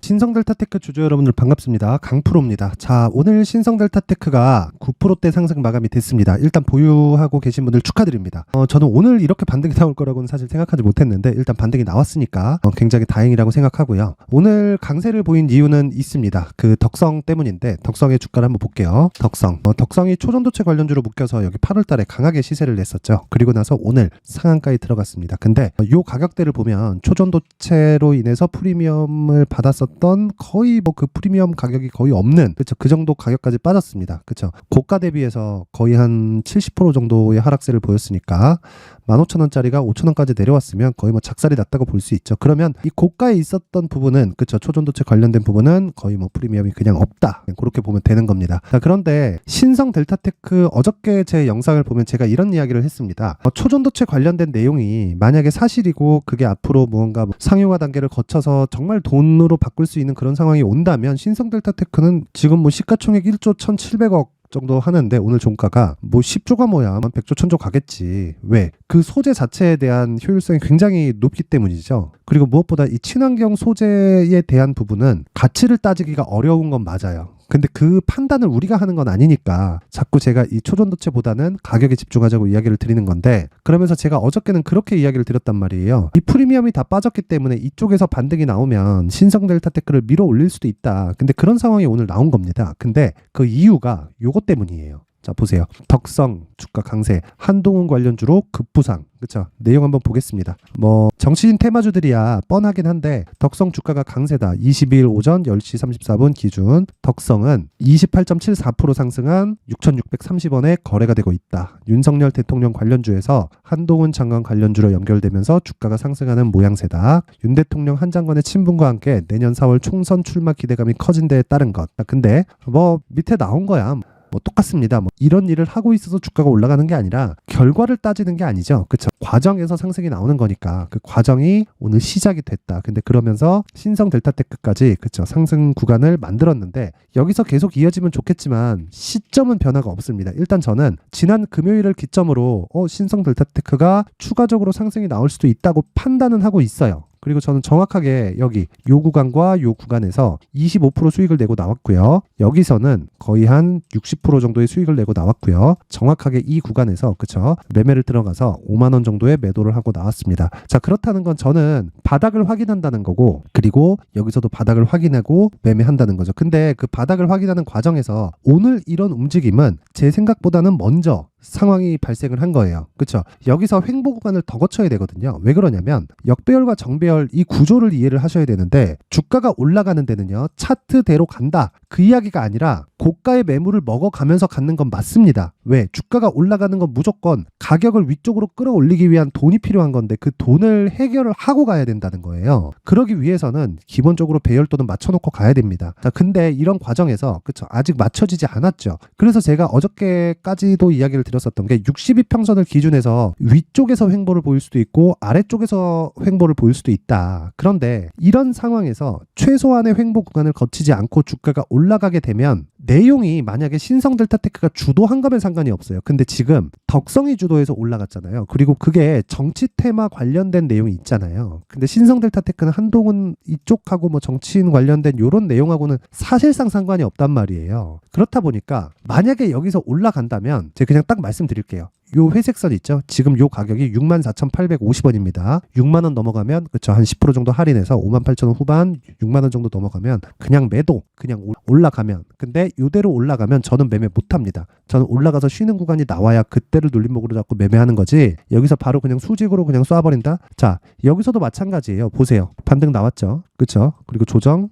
신성델타테크 주주 여러분들 반갑습니다. 강프로입니다. 자, 오늘 신성델타테크가 9%대 상승 마감이 됐습니다. 일단 보유하고 계신 분들 축하드립니다. 저는 오늘 이렇게 반등이 나올 거라고는 사실 생각하지 못했는데 일단 반등이 나왔으니까 굉장히 다행이라고 생각하고요. 오늘 강세를 보인 이유는 있습니다. 그 덕성 때문인데 덕성의 주가를 한번 볼게요. 덕성이 초전도체 관련주로 묶여서 여기 8월 달에 강하게 시세를 냈었죠. 그리고 나서 오늘 상한가에 들어갔습니다. 근데 이 가격대를 보면 초전도체로 인해서 프리미엄을 받았었던 거의 그 프리미엄 가격이 거의 없는, 그쵸, 그 정도 가격까지 빠졌습니다. 그쵸, 고가 대비해서 거의 한 70% 정도의 하락세를 보였으니까 15,000원짜리가 5,000원까지 내려왔으면 거의 뭐 작살이 났다고 볼 수 있죠. 그러면 이 고가에 있었던 부분은, 그쵸, 초전도체 관련된 부분은 거의 뭐 프리미엄이 그냥 없다, 그렇게 보면 되는 겁니다. 자, 그런데 신성델타테크 어저께 제 영상을 보면 제가 이런 이야기를 했습니다. 초전도체 관련된 내용이 만약에 사실이고 그게 앞으로 무언가 상용화 단계를 거쳐서 정말 돈으로 바꿀 수 있는 그런 상황이 온다면 신성델타테크는 지금 뭐 시가총액 1조 1,700억 정도 하는데 오늘 종가가 뭐 10조가 뭐야, 100조 1000조 가겠지. 왜? 그 소재 자체에 대한 효율성이 굉장히 높기 때문이죠. 그리고 무엇보다 이 친환경 소재에 대한 부분은 가치를 따지기가 어려운 건 맞아요. 근데 그 판단을 우리가 하는 건 아니니까 자꾸 제가 이 초전도체보다는 가격에 집중하자고 이야기를 드리는 건데, 그러면서 제가 어저께는 그렇게 이야기를 드렸단 말이에요. 이 프리미엄이 다 빠졌기 때문에 이쪽에서 반등이 나오면 신성델타테크를 밀어 올릴 수도 있다. 근데 그런 상황이 오늘 나온 겁니다. 근데 그 이유가 요것 때문이에요. 자, 보세요. 덕성 주가 강세, 한동훈 관련주로 급부상. 그쵸? 내용 한번 보겠습니다. 뭐 정치인 테마주들이야 뻔하긴 한데 덕성 주가가 강세다. 22일 오전 10시 34분 기준 덕성은 28.74% 상승한 6,630원에 거래가 되고 있다. 윤석열 대통령 관련주에서 한동훈 장관 관련주로 연결되면서 주가가 상승하는 모양새다. 윤 대통령 한 장관의 친분과 함께 내년 4월 총선 출마 기대감이 커진 데에 따른 것. 근데 뭐 밑에 나온 거야. 뭐 똑같습니다. 뭐 이런 일을 하고 있어서 주가가 올라가는 게 아니라 결과를 따지는 게 아니죠. 그쵸? 과정에서 상승이 나오는 거니까 그 과정이 오늘 시작이 됐다. 근데 그러면서 신성델타테크까지, 그쵸, 상승 구간을 만들었는데 여기서 계속 이어지면 좋겠지만 시점은 변화가 없습니다. 일단 저는 지난 금요일을 기점으로 신성델타테크가 추가적으로 상승이 나올 수도 있다고 판단은 하고 있어요. 그리고 저는 정확하게 여기 요 구간과 요 구간에서 25% 수익을 내고 나왔고요. 여기서는 거의 한 60% 정도의 수익을 내고 나왔고요. 정확하게 이 구간에서, 그쵸, 매매를 들어가서 5만 원 정도의 매도를 하고 나왔습니다. 자, 그렇다는 건 저는 바닥을 확인한다는 거고, 그리고 여기서도 바닥을 확인하고 매매한다는 거죠. 근데 그 바닥을 확인하는 과정에서 오늘 이런 움직임은 제 생각보다는 먼저 상황이 발생을 한 거예요. 그쵸? 여기서 횡보 구간을 더 거쳐야 되거든요. 왜 그러냐면 역배열과 정배열 이 구조를 이해를 하셔야 되는데, 주가가 올라가는 데는요, 차트대로 간다, 그 이야기가 아니라 고가의 매물을 먹어가면서 갖는 건 맞습니다. 왜? 주가가 올라가는 건 무조건 가격을 위쪽으로 끌어올리기 위한 돈이 필요한 건데 그 돈을 해결을 하고 가야 된다는 거예요. 그러기 위해서는 기본적으로 배열도는 맞춰놓고 가야 됩니다. 자, 근데 이런 과정에서, 그쵸, 아직 맞춰지지 않았죠. 그래서 제가 어저께까지도 이야기를 드렸었던 게 62평선을 기준해서 위쪽에서 횡보를 보일 수도 있고 아래쪽에서 횡보를 보일 수도 있다. 그런데 이런 상황에서 최소한의 횡보 구간을 거치지 않고 주가가 올라가게 되면 내용이 만약에 신성델타테크가 주도한 거면 상관이 없어요. 근데 지금 덕성이 주도해서 올라갔잖아요. 그리고 그게 정치 테마 관련된 내용이 있잖아요. 근데 신성델타테크는 한동훈 이쪽하고 뭐 정치인 관련된 이런 내용하고는 사실상 상관이 없단 말이에요. 그렇다 보니까 만약에 여기서 올라간다면 제가 그냥 딱 말씀드릴게요. 요 회색선 있죠? 지금 요 가격이 64,850원입니다. 6만원 넘어가면, 그쵸, 한 10% 정도 할인해서 58,000원 후반, 6만원 정도 넘어가면 그냥 매도, 그냥 올라가면. 근데 요대로 올라가면 저는 매매 못합니다. 저는 올라가서 쉬는 구간이 나와야 그때를 눌림목으로 잡고 매매하는 거지, 여기서 바로 그냥 수직으로 그냥 쏴버린다? 자, 여기서도 마찬가지예요. 보세요. 반등 나왔죠? 그쵸? 그리고 조정,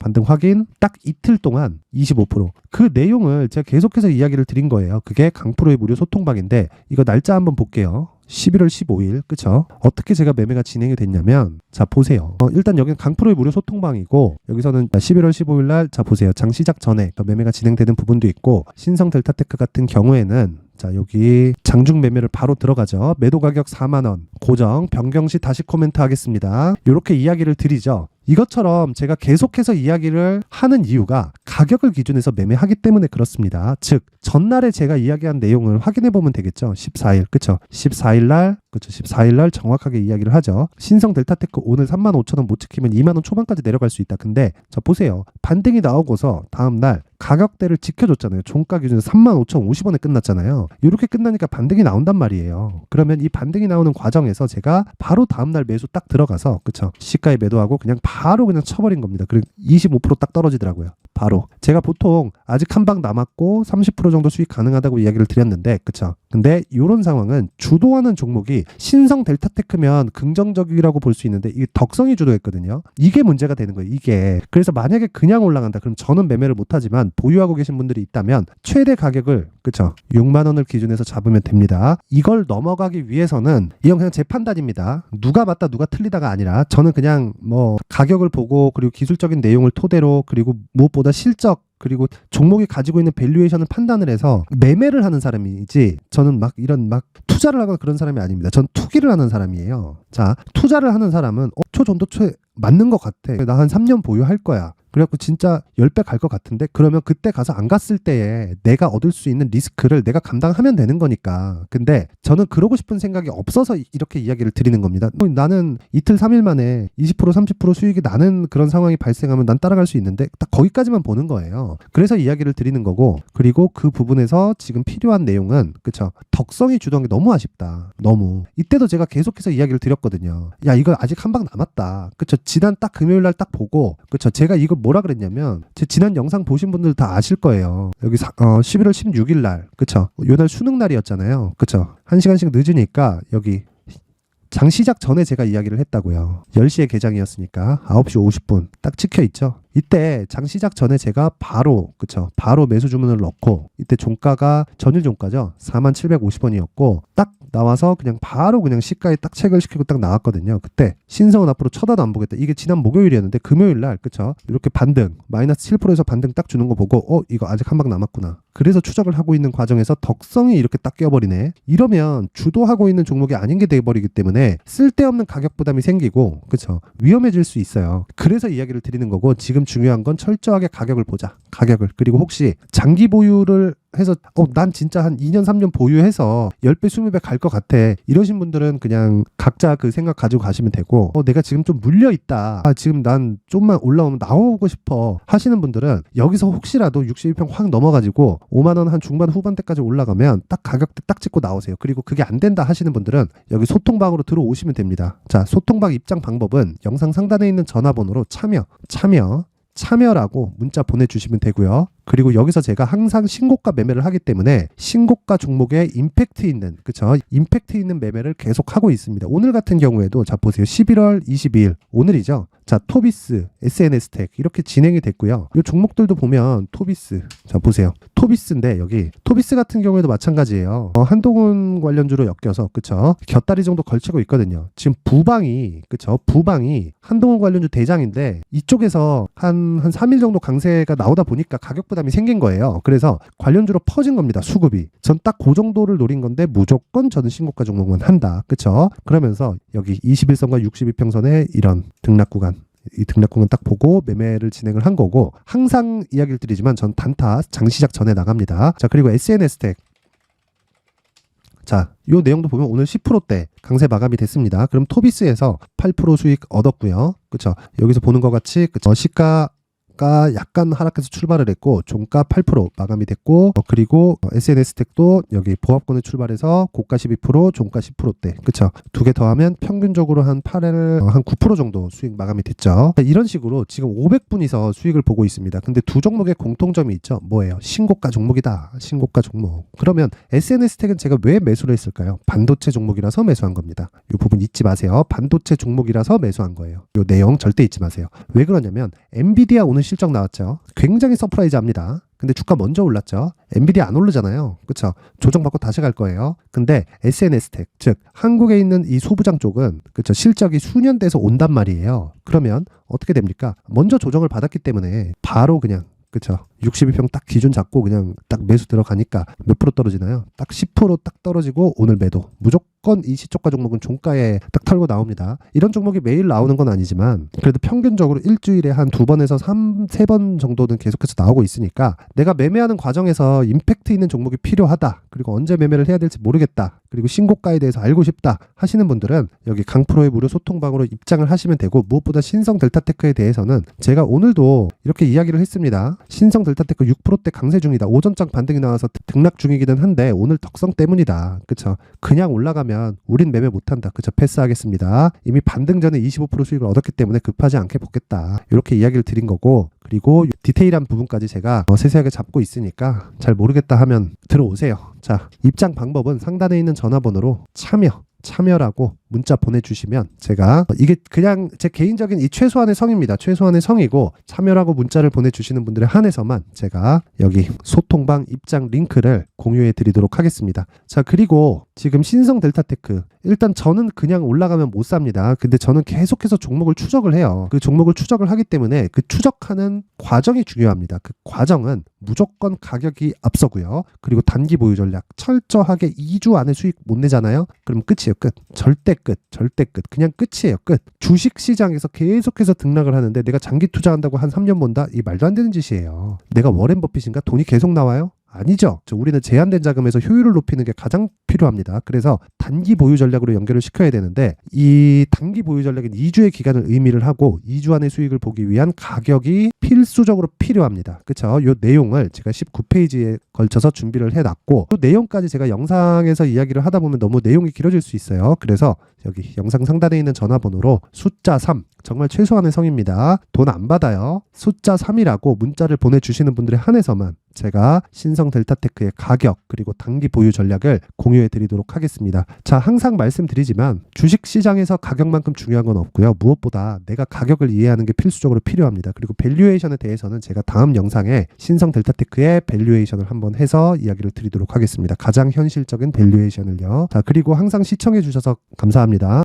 반등 확인, 딱 이틀 동안 25%. 그 내용을 제가 계속해서 이야기를 드린 거예요. 그게 강프로의 무료 소통방인데 이거 날짜 한번 볼게요. 11월 15일, 그쵸? 어떻게 제가 매매가 진행이 됐냐면, 자, 보세요. 일단 여기는 강프로의 무료 소통방이고, 여기서는 11월 15일 날, 자, 보세요. 장 시작 전에 매매가 진행되는 부분도 있고, 신성델타테크 같은 경우에는, 자, 여기 장중 매매를 바로 들어가죠. 매도 가격 4만원, 고정, 변경 시 다시 코멘트 하겠습니다. 이렇게 이야기를 드리죠. 이것처럼 제가 계속해서 이야기를 하는 이유가 가격을 기준해서 매매하기 때문에 그렇습니다. 즉 전날에 제가 이야기한 내용을 확인해 보면 되겠죠. 14일 그쵸? 14일 날 그쵸? 14일 날 정확하게 이야기를 하죠. 신성 델타테크 오늘 35,000원 못 지키면 2만원 초반까지 내려갈 수 있다. 근데 자 보세요. 반등이 나오고서 다음날 가격대를 지켜줬잖아요. 종가 기준에서 35,050원에 끝났잖아요. 이렇게 끝나니까 반등이 나온단 말이에요. 그러면 이 반등이 나오는 과정에서 제가 바로 다음날 매수 딱 들어가서 그쵸? 시가에 매도하고 그냥 바로 그냥 쳐버린 겁니다. 그리고 25%딱 떨어지더라고요. 바로. 제가 보통 아직 한 방 남았고 30% 정도 수익 가능하다고 이야기를 드렸는데 그쵸? 근데 이런 상황은 주도하는 종목이 신성 델타테크면 긍정적이라고 볼 수 있는데 이게 덕성이 주도했거든요. 이게 문제가 되는 거예요. 이게. 그래서 만약에 그냥 올라간다. 그럼 저는 매매를 못하지만 보유하고 계신 분들이 있다면 최대 가격을 그쵸? 6만 원을 기준해서 잡으면 됩니다. 이걸 넘어가기 위해서는 이건 그냥 제 판단입니다. 누가 맞다 누가 틀리다가 아니라 저는 그냥 뭐 가격을 보고 그리고 기술적인 내용을 토대로 그리고 무엇보다 실적 그리고 종목이 가지고 있는 밸류에이션을 판단을 해서 매매를 하는 사람이지 저는 막 이런 막 투자를 하거나 그런 사람이 아닙니다. 전 투기를 하는 사람이에요. 자, 투자를 하는 사람은 초 전도초에 맞는 것 같아. 나 한 3년 보유할 거야. 그래갖고 진짜 10배 갈 것 같은데 그러면 그때 가서 안 갔을 때에 내가 얻을 수 있는 리스크를 내가 감당하면 되는 거니까. 근데 저는 그러고 싶은 생각이 없어서 이렇게 이야기를 드리는 겁니다. 나는 이틀 3일 만에 20% 30% 수익이 나는 그런 상황이 발생하면 난 따라갈 수 있는데 딱 거기까지만 보는 거예요. 그래서 이야기를 드리는 거고 그리고 그 부분에서 지금 필요한 내용은 그쵸 덕성이 주도한 게 너무 아쉽다. 너무. 이때도 제가 계속해서 이야기를 드렸거든요. 야 이거 아직 한 방 남았다. 그쵸 지난 딱 금요일 날 딱 보고 그쵸 제가 이걸 뭐라 그랬냐면 제 지난 영상 보신 분들 다 아실 거예요. 여기 11월 16일 날 그쵸 요날 수능 날이었잖아요. 그쵸 1시간씩 늦으니까 여기 장 시작 전에 제가 이야기를 했다고요. 10시에 개장이었으니까 9시 50분 딱 찍혀 있죠. 이때 장 시작 전에 제가 바로 그쵸 바로 매수 주문을 넣고 이때 종가가 전일 종가죠. 4750원이었고 딱 나와서 그냥 바로 그냥 시가에 딱 체크를 시키고 딱 나왔거든요. 그때 신성은 앞으로 쳐다도 안 보겠다. 이게 지난 목요일이었는데 금요일 날 그쵸 이렇게 반등 마이너스 7%에서 반등 딱 주는 거 보고 이거 아직 한 방 남았구나. 그래서 추적을 하고 있는 과정에서 덕성이 이렇게 딱 껴버리네. 이러면 주도하고 있는 종목이 아닌 게 돼버리기 때문에 쓸데없는 가격 부담이 생기고 그쵸 위험해질 수 있어요. 그래서 이야기를 드리는 거고 지금 중요한 건 철저하게 가격을 보자. 가격을. 그리고 혹시 장기 보유를 해서 난 진짜 한 2년 3년 보유해서 10배 20배 갈 것 같아 이러신 분들은 그냥 각자 그 생각 가지고 가시면 되고 내가 지금 좀 물려있다 지금 난 좀만 올라오면 나오고 싶어 하시는 분들은 여기서 혹시라도 62평 확 넘어가지고 5만원 한 중반 후반대까지 올라가면 딱 가격대 딱 찍고 나오세요. 그리고 그게 안 된다 하시는 분들은 여기 소통방으로 들어오시면 됩니다. 자 소통방 입장 방법은 영상 상단에 있는 전화번호로 참여라고 문자 보내주시면 되고요. 그리고 여기서 제가 항상 신고가 매매를 하기 때문에 신고가 종목에 임팩트 있는 그쵸 임팩트 있는 매매를 계속 하고 있습니다. 오늘 같은 경우에도 자 보세요. 11월 22일 오늘이죠. 자 토비스, SNS텍 이렇게 진행이 됐고요. 이 종목들도 보면 토비스 자 보세요. 토비스인데 여기 토비스 같은 경우에도 마찬가지예요. 한동훈 관련주로 엮여서 그쵸 곁다리 정도 걸치고 있거든요. 지금 부방이 한동훈 관련주 대장인데 이쪽에서 한 3일 정도 강세가 나오다 보니까 가격 부담이 생긴 거예요. 그래서 관련주로 퍼진 겁니다. 수급이. 전 딱 그 정도를 노린 건데 무조건 저는 신고가 종목은 한다. 그쵸? 그러면서 여기 21선과 62평선의 이런 등락 구간 이 등락 구간 딱 보고 매매를 진행을 한 거고 항상 이야기를 드리지만 전 단타 장시작 전에 나갑니다. 자 그리고 SNS텍 자, 요 내용도 보면 오늘 10%대 강세 마감이 됐습니다. 그럼 토비스에서 8% 수익 얻었고요. 그쵸? 여기서 보는 것 같이 그쵸? 시가가 약간 하락해서 출발을 했고 종가 8% 마감이 됐고 그리고 SNS텍도 여기 보합권에 출발해서 고가 12% 종가 10%대 그쵸 두 개 더하면 평균적으로 한 8을 한 9% 정도 수익 마감이 됐죠. 이런 식으로 지금 500분이서 수익을 보고 있습니다. 근데 두 종목의 공통점이 있죠. 뭐예요? 신고가 종목이다. 신고가 종목. 그러면 SNS텍은 제가 왜 매수를 했을까요? 반도체 종목이라서 매수한 겁니다. 이 부분 잊지 마세요. 반도체 종목이라서 매수한 거예요. 이 내용 절대 잊지 마세요. 왜 그러냐면 엔비디아 오늘 실적 나왔죠. 굉장히 서프라이즈합니다. 근데 주가 먼저 올랐죠. 엔비디아 안 오르잖아요. 그쵸? 조정받고 다시 갈 거예요. 근데 SNS텍, 즉 한국에 있는 이 소부장 쪽은 그쵸? 실적이 수년 돼서 온단 말이에요. 그러면 어떻게 됩니까? 먼저 조정을 받았기 때문에 바로 그냥 그쵸? 62평 딱 기준 잡고 그냥 딱 매수 들어가니까 몇 프로 떨어지나요? 딱 10% 딱 떨어지고 오늘 매도. 무조건 무조건 이 시초가 종목은 종가에 딱 털고 나옵니다. 이런 종목이 매일 나오는 건 아니지만 그래도 평균적으로 일주일에 한 2번에서 3번 정도는 계속해서 나오고 있으니까 내가 매매하는 과정에서 임팩트 있는 종목이 필요하다. 그리고 언제 매매를 해야 될지 모르겠다. 그리고 신고가에 대해서 알고 싶다 하시는 분들은 여기 강프로의 무료 소통방으로 입장을 하시면 되고, 무엇보다 신성 델타테크에 대해서는 제가 오늘도 이렇게 이야기를 했습니다. 신성 델타테크 6%대 강세 중이다. 오전장 반등이 나와서 등락 중이기는 한데 오늘 덕성 때문이다. 그쵸? 그냥 올라가면 우린 매매 못한다. 그쵸? 패스하겠습니다. 이미 반등 전에 25% 수익을 얻었기 때문에 급하지 않게 보겠다. 이렇게 이야기를 드린 거고, 그리고 디테일한 부분까지 제가 세세하게 잡고 있으니까 잘 모르겠다 하면 들어오세요. 자, 입장 방법은 상단에 있는 전화번호로 참여라고 문자 보내주시면 제가, 이게 그냥 제 개인적인 이 최소한의 성입니다. 최소한의 성이고, 참여라고 문자를 보내주시는 분들에 한해서만 제가 여기 소통방 입장 링크를 공유해 드리도록 하겠습니다. 자, 그리고 지금 신성 델타테크, 일단 저는 그냥 올라가면 못 삽니다. 근데 저는 계속해서 종목을 추적을 해요. 그 종목을 추적을 하기 때문에 그 추적하는 과정이 중요합니다. 그 과정은 무조건 가격이 앞서고요. 그리고 단기 보유 전략 철저하게 2주 안에 수익 못 내잖아요. 그럼 끝이에요. 끝. 절대 끝. 그냥 끝이에요. 끝. 주식 시장에서 계속해서 등락을 하는데 내가 장기 투자한다고 한 3년 본다? 이 말도 안 되는 짓이에요. 내가 워렌 버핏인가? 돈이 계속 나와요? 아니죠. 우리는 제한된 자금에서 효율을 높이는 게 가장 필요합니다. 그래서 단기 보유 전략으로 연결을 시켜야 되는데, 이 단기 보유 전략은 2주의 기간을 의미를 하고 2주 안의 수익을 보기 위한 가격이 필수적으로 필요합니다. 그렇죠? 이 내용을 제가 19페이지에 걸쳐서 준비를 해놨고, 또 내용까지 제가 영상에서 이야기를 하다 보면 너무 내용이 길어질 수 있어요. 그래서 여기 영상 상단에 있는 전화번호로 숫자 3, 정말 최소한의 성입니다. 돈 안 받아요. 숫자 3이라고 문자를 보내주시는 분들에 한해서만 제가 신성 델타테크의 가격 그리고 단기 보유 전략을 공유해 드리도록 하겠습니다. 자, 항상 말씀드리지만 주식시장에서 가격만큼 중요한 건 없고요. 무엇보다 내가 가격을 이해하는 게 필수적으로 필요합니다. 그리고 밸류에이션에 대해서는 제가 다음 영상에 신성 델타테크의 밸류에이션을 한번 해서 이야기를 드리도록 하겠습니다. 가장 현실적인 밸류에이션을요. 자, 그리고 항상 시청해 주셔서 감사합니다.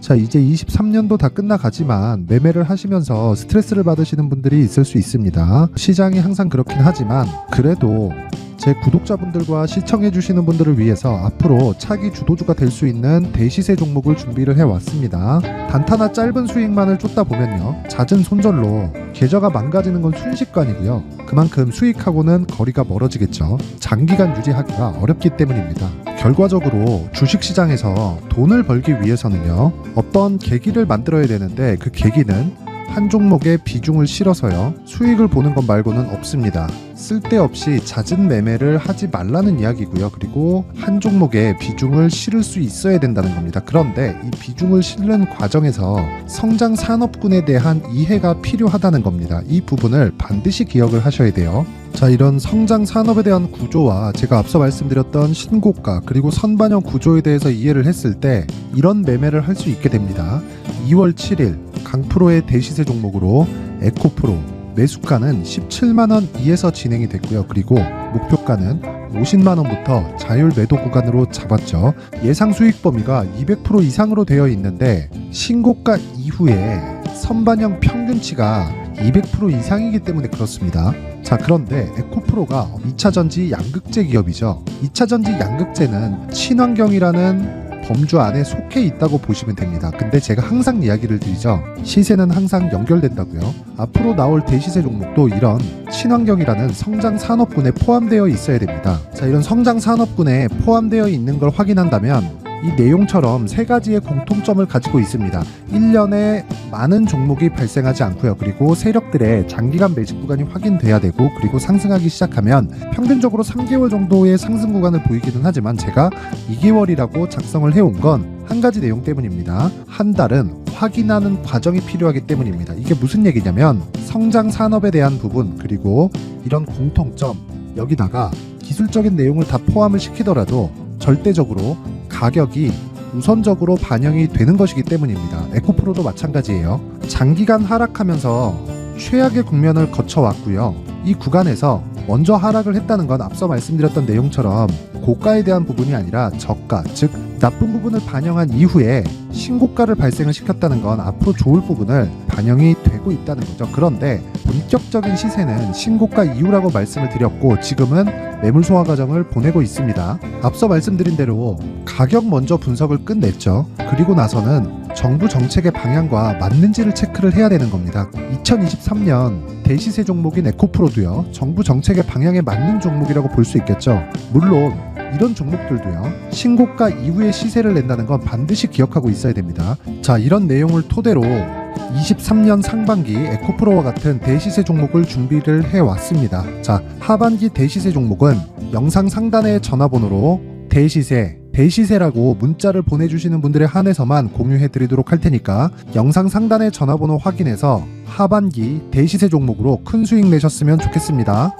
자, 이제 23년도 다 끝나가지만 매매를 하시면서 스트레스를 받으시는 분들이 있을 수 있습니다. 시장이 항상 그렇긴 하지만 그래도 제 구독자분들과 시청해주시는 분들을 위해서 앞으로 차기 주도주가 될 수 있는 대시세 종목을 준비를 해왔습니다. 단타나 짧은 수익만을 쫓다 보면요, 잦은 손절로 계좌가 망가지는 건 순식간이고요. 그만큼 수익하고는 거리가 멀어지겠죠. 장기간 유지하기가 어렵기 때문입니다. 결과적으로 주식시장에서 돈을 벌기 위해서는요, 어떤 계기를 만들어야 되는데, 그 계기는 한 종목에 비중을 실어서요, 수익을 보는 것 말고는 없습니다. 쓸데없이 잦은 매매를 하지 말라는 이야기고요. 그리고 한 종목에 비중을 실을 수 있어야 된다는 겁니다. 그런데 이 비중을 실는 과정에서 성장 산업군에 대한 이해가 필요하다는 겁니다. 이 부분을 반드시 기억을 하셔야 돼요. 자, 이런 성장 산업에 대한 구조와 제가 앞서 말씀드렸던 신고가 그리고 선반영 구조에 대해서 이해를 했을 때 이런 매매를 할 수 있게 됩니다. 2월 7일 강프로의 대시세 종목으로 에코프로 매수가는 17만원 이에서 진행이 됐고요. 그리고 목표가는 50만원부터 자율 매도 구간으로 잡았죠. 예상 수익 범위가 200% 이상으로 되어 있는데 신고가 이후에 선반영 평균치가 200% 이상이기 때문에 그렇습니다. 자, 그런데 에코프로가 2차전지 양극재 기업이죠. 2차전지 양극재는 친환경이라는 범주 안에 속해 있다고 보시면 됩니다. 근데 제가 항상 이야기를 드리죠. 시세는 항상 연결된다고요. 앞으로 나올 대시세 종목도 이런 친환경이라는 성장 산업군에 포함되어 있어야 됩니다. 자, 이런 성장 산업군에 포함되어 있는 걸 확인한다면 이 내용처럼 세 가지의 공통점을 가지고 있습니다. 1년에 많은 종목이 발생하지 않고요. 그리고 세력들의 장기간 매집 구간이 확인돼야 되고, 그리고 상승하기 시작하면 평균적으로 3개월 정도의 상승 구간을 보이기는 하지만 제가 2개월이라고 작성을 해온 건 한 가지 내용 때문입니다. 한 달은 확인하는 과정이 필요하기 때문입니다. 이게 무슨 얘기냐면 성장 산업에 대한 부분 그리고 이런 공통점, 여기다가 기술적인 내용을 다 포함을 시키더라도 절대적으로 가격이 우선적으로 반영이 되는 것이기 때문입니다. 에코프로도 마찬가지예요. 장기간 하락하면서 최악의 국면을 거쳐왔고요. 이 구간에서 먼저 하락을 했다는 건 앞서 말씀드렸던 내용처럼 고가에 대한 부분이 아니라 저가, 즉 나쁜 부분을 반영한 이후에 신고가를 발생을 시켰다는 건 앞으로 좋을 부분을 반영이 되고 있다는 거죠. 그런데 본격적인 시세는 신고가 이후라고 말씀을 드렸고 지금은 매물 소화 과정을 보내고 있습니다. 앞서 말씀드린 대로 가격 먼저 분석을 끝냈죠. 그리고 나서는 정부 정책의 방향과 맞는지를 체크를 해야 되는 겁니다. 2023년 대시세 종목인 에코프로도요, 정부 정책의 방향에 맞는 종목이라고 볼 수 있겠죠. 물론 이런 종목들도요, 신고가 이후에 시세를 낸다는 건 반드시 기억하고 있어야 됩니다. 자, 이런 내용을 토대로 23년 상반기 에코프로와 같은 대시세 종목을 준비를 해왔습니다. 자, 하반기 대시세 종목은 영상 상단의 전화번호로 대시세라고 문자를 보내주시는 분들에 한해서만 공유해드리도록 할 테니까 영상 상단의 전화번호 확인해서 하반기 대시세 종목으로 큰 수익 내셨으면 좋겠습니다.